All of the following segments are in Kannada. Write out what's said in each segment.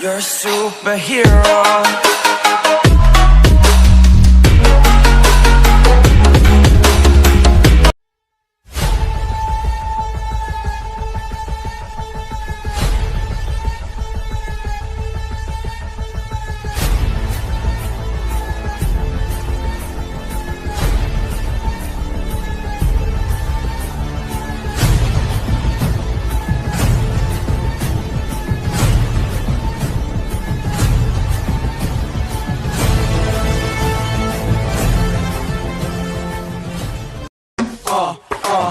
You're a superhero.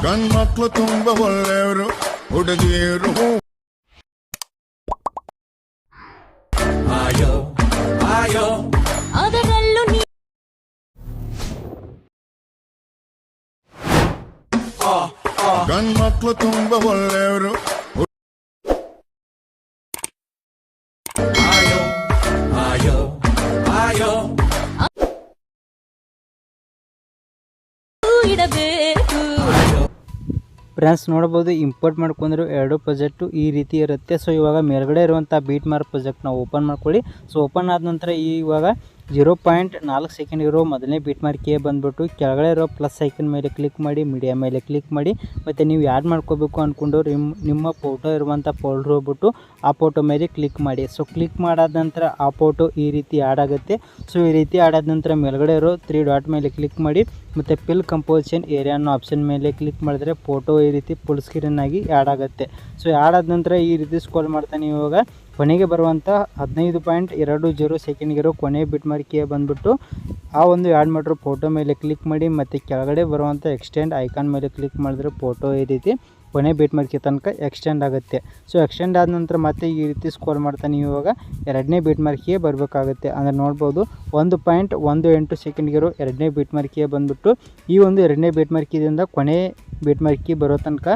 ಗಂಡ್ಮಕ್ಳು ತುಂಬ ಒಳ್ಳೆಯವರು ಹುಡುಗಿಯರು ಅದರಲ್ಲೂ ಗಂಡ್ಮಕ್ಳು ತುಂಬ ಒಳ್ಳೆಯವರು ಇಡಬೇಕು. ಫ್ರೆಂಡ್ಸ್ ನೋಡ್ಬೋದು ಇಂಪೋರ್ಟ್ ಮಾಡ್ಕೊಂಡ್ರು ಎರಡು ಪ್ರಾಜೆಕ್ಟು ಈ ರೀತಿ ಇರುತ್ತೆ. ಸೊ ಇವಾಗ ಮೇಲ್ಗಡೆ ಇರುವಂಥ ಬೀಟ್ ಮಾರ್ಕ್ ಪ್ರಾಜೆಕ್ಟ್ನ ಓಪನ್ ಮಾಡ್ಕೊಳ್ಳಿ. ಸೊ ಓಪನ್ ಆದ ನಂತರ ಇವಾಗ 0.4 ಸೆಕೆಂಡ್ ಇರೋ ಮೊದಲನೇ ಬೀಟ್ ಮಾರ್ಕಿಗೆ ಬಂದುಬಿಟ್ಟು ಕೆಳಗಡೆ ಇರೋ ಪ್ಲಸ್ ಐಕನ್ ಮೇಲೆ ಕ್ಲಿಕ್ ಮಾಡಿ, ಮೀಡಿಯಾ ಮೇಲೆ ಕ್ಲಿಕ್ ಮಾಡಿ, ಮತ್ತು ನೀವು ಆ್ಯಡ್ ಮಾಡ್ಕೋಬೇಕು ಅಂದ್ಕೊಂಡು ನಿಮ್ಮ ಫೋಟೋ ಇರುವಂಥ ಫೋಲ್ಡ್ರ್ ಹೋಗ್ಬಿಟ್ಟು ಆ ಫೋಟೋ ಮೇಲೆ ಕ್ಲಿಕ್ ಮಾಡಿ. ಸೊ ಕ್ಲಿಕ್ ಮಾಡಾದ ನಂತರ ಆ ಫೋಟೋ ಈ ರೀತಿ ಆ್ಯಡ್ ಆಗುತ್ತೆ. ಸೊ ಈ ರೀತಿ ಆ್ಯಡ್ ಆದ ನಂತರ ಮೇಲ್ಗಡೆ ಇರೋ 3 ಡಾಟ್ ಮೇಲೆ ಕ್ಲಿಕ್ ಮಾಡಿ, ಮತ್ತು ಫಿಲ್ ಕಂಪೋಸಿಷನ್ ಏರಿಯಾ ಅನ್ನೋ ಆಪ್ಷನ್ ಮೇಲೆ ಕ್ಲಿಕ್ ಮಾಡಿದ್ರೆ ಫೋಟೋ ಈ ರೀತಿ ಫುಲ್ ಸ್ಕ್ರೀನ್ ಆಗಿ ಆ್ಯಡ್ ಆಗುತ್ತೆ. ಸೊ ಆ್ಯಡ್ ಆದ ನಂತರ ಈ ರೀತಿ ಸ್ಕ್ರೋಲ್ ಮಾಡ್ತಾನೆ ಇವಾಗ ಕೊನೆಗೆ ಬರುವಂಥ 15.20 ಸೆಕೆಂಡ್ಗಿರೋ ಕೊನೆ ಬಿಟ್ ಮಾರ್ಕಿಗೆ ಬಂದುಬಿಟ್ಟು ಆ ಒಂದು ಆ್ಯಡ್ ಮಾಡಿರೋ ಫೋಟೋ ಮೇಲೆ ಕ್ಲಿಕ್ ಮಾಡಿ, ಮತ್ತು ಕೆಳಗಡೆ ಬರುವಂಥ ಎಕ್ಸ್ಟೆಂಡ್ ಐಕಾನ್ ಮೇಲೆ ಕ್ಲಿಕ್ ಮಾಡಿದ್ರೆ ಫೋಟೋ ಈ ರೀತಿ ಕೊನೆ ಬೀಟ್ ಮಾರ್ಕಿಗೆ ತನಕ ಎಕ್ಸ್ಟೆಂಡ್ ಆಗುತ್ತೆ. ಸೊ ಎಕ್ಸ್ಟೆಂಡ್ ಆದ ನಂತರ ಮತ್ತೆ ಈ ರೀತಿ ಸ್ಕ್ರೋಲ್ ಮಾಡ್ತಾನೆ ಇವಾಗ ಎರಡನೇ ಬೀಟ್ ಮಾರ್ಕಿಗೆ ಬರಬೇಕಾಗುತ್ತೆ. ಅಂದರೆ ನೋಡ್ಬೋದು 1.18 ಸೆಕೆಂಡ್ಗಿರೋ ಎರಡನೇ ಬೀಟ್ ಮಾರ್ಕಿಗೆ ಬಂದುಬಿಟ್ಟು ಈ ಒಂದು ಎರಡನೇ ಬೀಟ್ ಮಾರ್ಕಿದಿಂದ ಕೊನೆ ಬೀಟ್ ಮಾರ್ಕಿ ಬರೋ ತನಕ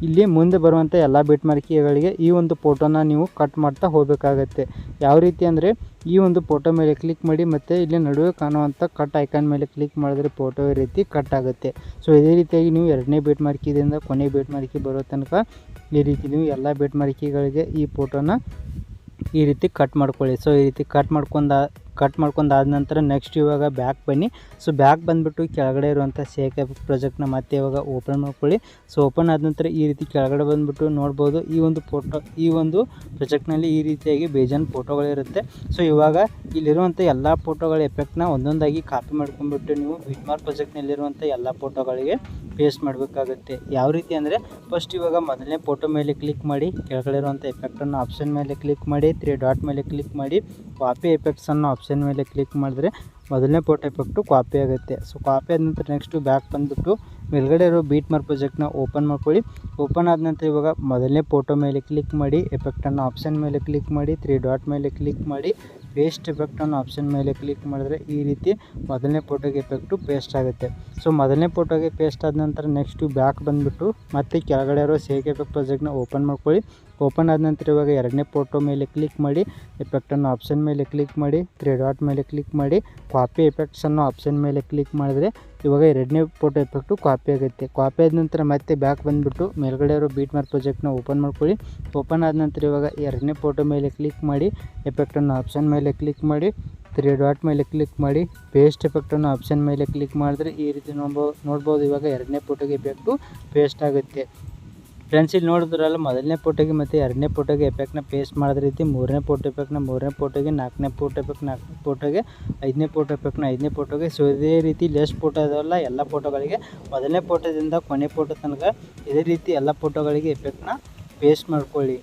ಇಲ್ಲಿ ಮುಂದೆ ಬರುವಂಥ ಎಲ್ಲ ಬೀಟ್ ಮಾರ್ಕಿಗಳಿಗೆ ಈ ಒಂದು ಫೋಟೋನ ನೀವು ಕಟ್ ಮಾಡ್ತಾ ಹೋಗಬೇಕಾಗತ್ತೆ. ಯಾವ ರೀತಿ ಅಂದರೆ ಈ ಒಂದು ಫೋಟೋ ಮೇಲೆ ಕ್ಲಿಕ್ ಮಾಡಿ, ಮತ್ತು ಇಲ್ಲಿ ನಡುವೆ ಕಾಣುವಂಥ ಕಟ್ ಐಕಾನ್ ಮೇಲೆ ಕ್ಲಿಕ್ ಮಾಡಿದ್ರೆ ಫೋಟೋ ಈ ರೀತಿ ಕಟ್ ಆಗುತ್ತೆ. ಸೊ ಇದೇ ರೀತಿಯಾಗಿ ನೀವು ಎರಡನೇ ಬೀಟ್ ಮಾರ್ಕಿದಿಂದ ಕೊನೆ ಬೀಟ್ ಮಾರ್ಕಿ ಬರೋ ತನಕ ಈ ರೀತಿ ನೀವು ಎಲ್ಲ ಬೀಟ್ ಮಾರ್ಕಿಗಳಿಗೆ ಈ ಫೋಟೋನ ಈ ರೀತಿ ಕಟ್ ಮಾಡ್ಕೊಳ್ಳಿ. ಸೊ ಈ ರೀತಿ ಕಟ್ ಮಾಡ್ಕೊಂಡಾದ ನಂತರ ನೆಕ್ಸ್ಟ್ ಇವಾಗ ಬ್ಯಾಕ್ ಬನ್ನಿ. ಸೊ ಬ್ಯಾಕ್ ಬಂದುಬಿಟ್ಟು ಕೆಳಗಡೆ ಇರುವಂಥ 𝐶𝐸 ಪ್ರಾಜೆಕ್ಟ್ನ ಮತ್ತೆ ಇವಾಗ ಓಪನ್ ಮಾಡ್ಕೊಳ್ಳಿ. ಸೊ ಓಪನ್ ಆದ ನಂತರ ಈ ರೀತಿ ಕೆಳಗಡೆ ಬಂದುಬಿಟ್ಟು ನೋಡ್ಬೋದು ಈ ಒಂದು ಪ್ರಾಜೆಕ್ಟ್ನಲ್ಲಿ ಈ ರೀತಿಯಾಗಿ ಬೇಜಾನ್ ಫೋಟೋಗಳಿರುತ್ತೆ. ಸೊ ಇವಾಗ ಇಲ್ಲಿರುವಂಥ ಎಲ್ಲ ಫೋಟೋಗಳ ಎಫೆಕ್ಟ್ನ ಒಂದೊಂದಾಗಿ ಕಾಪಿ ಮಾಡ್ಕೊಂಡ್ಬಿಟ್ಟು ನೀವು ಬೀಟ್ ಮಾರ್ಕ್ ಪ್ರಾಜೆಕ್ಟ್ನಲ್ಲಿರುವಂಥ ಎಲ್ಲ ಫೋಟೋಗಳಿಗೆ ಪೇಸ್ಟ್ ಮಾಡಬೇಕಾಗುತ್ತೆ. ಯಾವ ರೀತಿ ಅಂದರೆ ಫಸ್ಟ್ ಇವಾಗ ಮೊದಲನೇ ಫೋಟೋ ಮೇಲೆ ಕ್ಲಿಕ್ ಮಾಡಿ, ಕೆಳಗಡೆ ಇರುವಂಥ ಎಫೆಕ್ಟನ್ನು ಆಪ್ಷನ್ ಮೇಲೆ ಕ್ಲಿಕ್ ಮಾಡಿ, 3 ಡಾಟ್ ಮೇಲೆ ಕ್ಲಿಕ್ ಮಾಡಿ, ಕಾಪಿ ಎಫೆಕ್ಟ್ಸ್ ಅನ್ನೋ ಆಪ್ಷನ್ ಮೇಲೆ ಕ್ಲಿಕ್ ಮಾಡಿದ್ರೆ ಮೊದಲನೇ ಫೋಟೋ ಎಫೆಕ್ಟು ಕಾಪಿ ಆಗುತ್ತೆ. ಸೊ ಕಾಪಿ ಆದ ನಂತರ ನೆಕ್ಸ್ಟು ಬ್ಯಾಕ್ ಬಂದುಬಿಟ್ಟು ಮೇಲ್ಗಡೆ ಇರೋ ಬೀಟ್ ಮಾರ್ಕ್ ಪ್ರಾಜೆಕ್ಟ್ನ ಓಪನ್ ಮಾಡ್ಕೊಳ್ಳಿ. ಓಪನ್ ಆದ ನಂತರ ಇವಾಗ ಮೊದಲನೇ ಫೋಟೋ ಮೇಲೆ ಕ್ಲಿಕ್ ಮಾಡಿ, ಎಫೆಕ್ಟನ್ನು ಆಪ್ಷನ್ ಮೇಲೆ ಕ್ಲಿಕ್ ಮಾಡಿ, 3 ಡಾಟ್ ಮೇಲೆ ಕ್ಲಿಕ್ ಮಾಡಿ, ಪೇಸ್ಟ್ ಎಫೆಕ್ಟನ್ನು ಆಪ್ಷನ್ ಮೇಲೆ ಕ್ಲಿಕ್ ಮಾಡಿದ್ರೆ ಈ ರೀತಿ ಮೊದಲನೇ ಫೋಟೋಗೆ ಎಫೆಕ್ಟು ಪೇಸ್ಟ್ ಆಗುತ್ತೆ. ಸೊ ಮೊದಲನೇ ಫೋಟೋಗೆ ಪೇಸ್ಟ್ ಆದ ನಂತರ ನೆಕ್ಸ್ಟು ಬ್ಯಾಕ್ ಬಂದುಬಿಟ್ಟು ಮತ್ತೆ ಕೆಳಗಡೆ ಇರೋ 𝐶𝐸 ಪ್ರಾಜೆಕ್ಟ್ನ ಓಪನ್ ಮಾಡ್ಕೊಳ್ಳಿ. ಓಪನ್ ಆದ ನಂತರ ಇವಾಗ ಎರಡನೇ ಫೋಟೋ ಮೇಲೆ ಕ್ಲಿಕ್ ಮಾಡಿ, ಎಫೆಕ್ಟನ್ನು ಆಪ್ಷನ್ ಮೇಲೆ ಕ್ಲಿಕ್ ಮಾಡಿ, 3 ಡಾಟ್ ಮೇಲೆ ಕ್ಲಿಕ್ ಮಾಡಿ, ಕಾಪಿ ಎಫೆಕ್ಟ್ಸ್ ಅನ್ನೋ ಆಪ್ಷನ್ ಮೇಲೆ ಕ್ಲಿಕ್ ಮಾಡಿದ್ರೆ ಇವಾಗ ಎರಡನೇ ಫೋಟೋ ಎಫೆಕ್ಟು ಕಾಪಿ ಆಗುತ್ತೆ. ಕಾಪಿ ಆದ ನಂತರ ಮತ್ತೆ ಬ್ಯಾಕ್ ಬಂದುಬಿಟ್ಟು ಮೇಲ್ಗಡೆ ಇರೋ ಬೀಟ್ ಮಾರ್ಕ್ ಪ್ರಾಜೆಕ್ಟ್ನ ಓಪನ್ ಮಾಡ್ಕೊಳ್ಳಿ. ಓಪನ್ ಆದ ನಂತರ ಇವಾಗ ಎರಡನೇ ಫೋಟೋ ಮೇಲೆ ಕ್ಲಿಕ್ ಮಾಡಿ, ಎಫೆಕ್ಟನ್ನು ಆಪ್ಷನ್ ಮೇಲೆ ಕ್ಲಿಕ್ ಮಾಡಿ, 3 ಡಾಟ್ ಮೇಲೆ ಕ್ಲಿಕ್ ಮಾಡಿ, ಪೇಸ್ಟ್ ಎಫೆಕ್ಟನ್ನು ಆಪ್ಷನ್ ಮೇಲೆ ಕ್ಲಿಕ್ ಮಾಡಿದ್ರೆ ಈ ರೀತಿ ನೋಡ್ಬೋದು ಇವಾಗ ಎರಡನೇ ಫೋಟೋಗೆ ಎಫೆಕ್ಟು ಪೇಸ್ಟ್ ಆಗುತ್ತೆ. ಫ್ರೆಂಡ್ಸ್ ಇಲ್ಲಿ ನೋಡಿದ್ರಲ್ಲ ಮೊದಲನೇ ಫೋಟೋಗೆ ಮತ್ತು ಎರಡನೇ ಫೋಟೋಗೆ ಎಫೆಕ್ಟ್ನ ಪೇಸ್ಟ್ ಮಾಡಿದ ರೀತಿ ಮೂರನೇ ಫೋಟೋ ಎಫೆಕ್ಟ್ನ ಮೂರನೇ ಫೋಟೋಗೆ, ನಾಲ್ಕನೇ ಫೋಟೋ ಎಫೆಕ್ಟ್ ನಾಲ್ಕನೇ ಫೋಟೋಗೆ, ಐದನೇ ಫೋಟೋ ಎಫೆಕ್ಟ್ನ ಐದನೇ ಫೋಟೋಗೆ. ಸೊ ಇದೇ ರೀತಿ ಎಷ್ಟು ಫೋಟೋ ಇದಾವಲ್ಲ ಎಲ್ಲ ಫೋಟೋಗಳಿಗೆ ಮೊದಲನೇ ಫೋಟೋದಿಂದ ಕೊನೆ ಫೋಟೋ ತನಕ ಇದೇ ರೀತಿ ಎಲ್ಲ ಫೋಟೋಗಳಿಗೆ ಎಫೆಕ್ಟ್ನ ಪೇಸ್ಟ್ ಮಾಡ್ಕೊಳ್ಳಿ.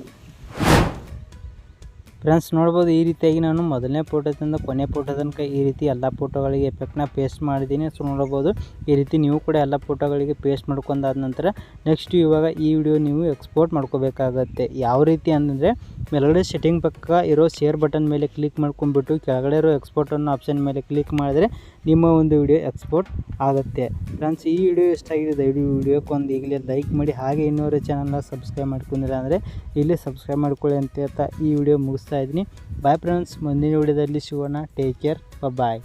ಫ್ರೆಂಡ್ಸ್ ನೋಡ್ಬೋದು ಈ ರೀತಿಯಾಗಿ ನಾನು ಮೊದಲನೇ ಫೋಟೋದಿಂದ ಕೊನೆ ಫೋಟೋ ತನಕ ಈ ರೀತಿ ಎಲ್ಲ ಫೋಟೋಗಳಿಗೆ ಎಫೆಕ್ಟ್ನ ಪೇಸ್ಟ್ ಮಾಡಿದ್ದೀನಿ. ಸೊ ನೋಡ್ಬೋದು ಈ ರೀತಿ ನೀವು ಕೂಡ ಎಲ್ಲ ಫೋಟೋಗಳಿಗೆ ಪೇಸ್ಟ್ ಮಾಡ್ಕೊಂಡಾದ ನಂತರ ನೆಕ್ಸ್ಟ್ ಇವಾಗ ಈ ವಿಡಿಯೋ ನೀವು ಎಕ್ಸ್ಪೋರ್ಟ್ ಮಾಡ್ಕೋಬೇಕಾಗತ್ತೆ. ಯಾವ ರೀತಿ ಅಂದರೆ ಮೇಲ್ಗಡೆ ಸೆಟ್ಟಿಂಗ್ ಪಕ್ಕ ಇರೋ ಶೇರ್ ಬಟನ್ ಮೇಲೆ ಕ್ಲಿಕ್ ಮಾಡ್ಕೊಂಡ್ಬಿಟ್ಟು ಕೆಳಗಡೆ ಇರೋ ಎಕ್ಸ್ಪೋರ್ಟ್ ಅನ್ನೋ ಆಪ್ಷನ್ ಮೇಲೆ ಕ್ಲಿಕ್ ಮಾಡಿದ್ರೆ ನಿಮ್ಮ ಒಂದು ವಿಡಿಯೋ ಎಕ್ಸ್ಪೋರ್ಟ್ ಆಗುತ್ತೆ. ಫ್ರೆಂಡ್ಸ್ ಈ ವಿಡಿಯೋ ಇಷ್ಟ ಆಗಿದೆ ದಯವಿಟ್ಟು ವಿಡಿಯೋಕ್ಕೊಂದು ಈಗಲೇ ಲೈಕ್ ಮಾಡಿ, ಹಾಗೆ ಇನ್ನೂರು ಚಾನಲ್ನ ಸಬ್ಸ್ಕ್ರೈಬ್ ಮಾಡ್ಕೊಂಡಿಲ್ಲ ಅಂದರೆ ಇಲ್ಲೇ ಸಬ್ಸ್ಕ್ರೈಬ್ ಮಾಡ್ಕೊಳ್ಳಿ ಅಂತ ಹೇಳ್ತಾ ಈ ವಿಡಿಯೋ ಮುಗಿಸ್ತಾ ಇದ್ದೀನಿ. ಬಾಯ್ ಫ್ರೆಂಡ್ಸ್, ಮುಂದಿನ ವಿಡಿಯೋದಲ್ಲಿ ಸಿಗೋಣ. ಟೇಕ್ ಕೇರ್, ಬಾಯ್.